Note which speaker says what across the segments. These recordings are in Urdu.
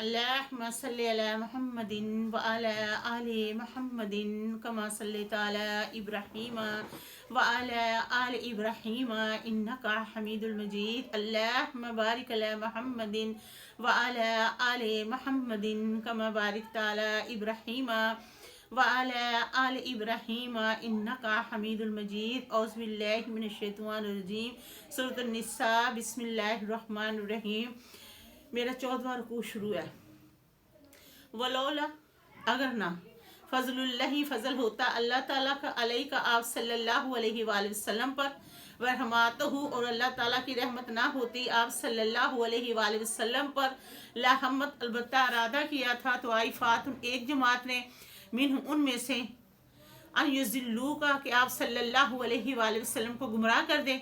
Speaker 1: اللهم صل على محمد وعلى آل محمد كما صليت على إبراهيم وعلى آل إبراهيم إنك حميد المجيد. اللهم بارك على محمد وعلى آل محمد كما باركت على إبراهيم وعلى آل إبراهيم إنك حميد المجيد. أعوذ بالله من الشیطان الرجیم. سورۃ النساء. بسم اللہ الرحمن الرحیم. میرا 14واں رکوع شروع ہے. ولولا اگر نہ فضل اللہ فضل ہوتا اللہ تعالیٰ کا علیہ کا آپ صلی اللہ علیہ وآلہ وسلم پر، ورحماتہ اور اللہ تعالیٰ کی رحمت نہ ہوتی آپ صلی اللہ علیہ وآلہ وسلم پر، لاحمت البتہ ارادہ کیا تھا تو طائفات ایک جماعت نے، منہ ان میں سے، ان یضلوا کا کہ آپ صلی اللہ علیہ وآلہ وسلم کو گمراہ کر دیں.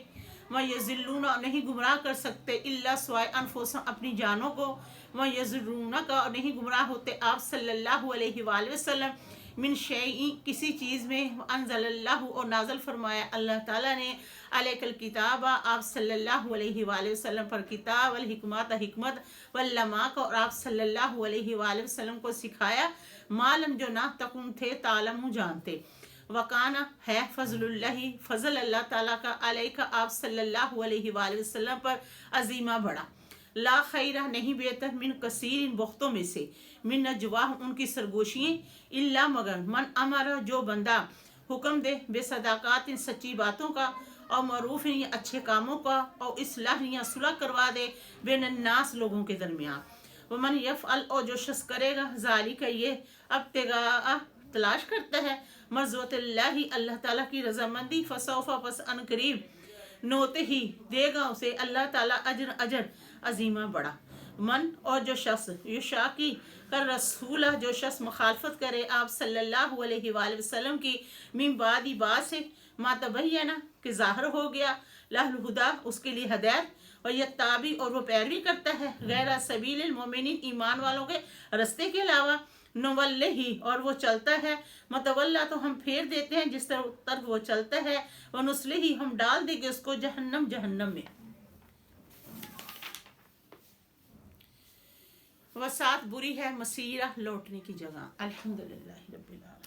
Speaker 1: وہ یضلون نہیں گمراہ کر سکتے الا سوائے انفسہم اپنی جانوں کو. وہ یضرون کا نہیں گمراہ ہوتے آپ صلی اللہ علیہ وآلہ وسلم من شیء کسی چیز میں. انزل اللہ اور نازل فرمایا اللہ تعالیٰ نے علیک الکتاب آپ صلی اللہ علیہ وآلہ وسلم پر کتاب، والحکمت حکمت، والعلما کو اور آپ صلی اللہ علیہ وآلہ وسلم کو سکھایا، مالم جو نہ تکن تھے تعلم جانتے. وکانا ہے فضل اللہ فضل اللہ تعالیٰ کا علیہ کا آپ صلی اللہ علیہ وآلہ وسلم پر عظیمہ بڑا. لا خیرہ نہیں بہتر من کثیر بہتوں میں سے، من نجواہ ان کی سرگوشییں، الا مگر من امر جو بندہ حکم دے بے صداقات سچی باتوں کا، اور معروف یا اچھے کاموں کا، اور اصلاح یا صلح کروا دے بین الناس لوگوں کے درمیان. ومن یفعل اور جو شخص کرے گا ذالک یہ ابتغاء تلاش کرتا ہے مرضات اللہ اللہ تعالیٰ کی رضامندی، فسوف پس ان قریب نوتے ہی دے گا اسے اللہ تعالیٰ اجر عظیمہ بڑا. من اور جو شخص یشاقی کر رسول جو شخص مخالفت کرے آپ صلی اللہ علیہ وآلہ وسلم کی، من بعد بات سے ما تبینہ کہ ظاہر ہو گیا، لہ الہدا اس کے لیے ہدایت، اور یتابع اور وہ پیروی کرتا ہے غیر سبیل المؤمنین ایمان والوں کے رستے کے علاوہ، نولہ اور وہ چلتا ہے، متولا تو ہم پھیر دیتے ہیں جس طرف وہ چلتا ہے، ونصلہ ہم ڈال دیں گے اس کو جہنم میں. وسعت بری ہے مسیرہ لوٹنے کی جگہ. الحمدللہ رب العالمین.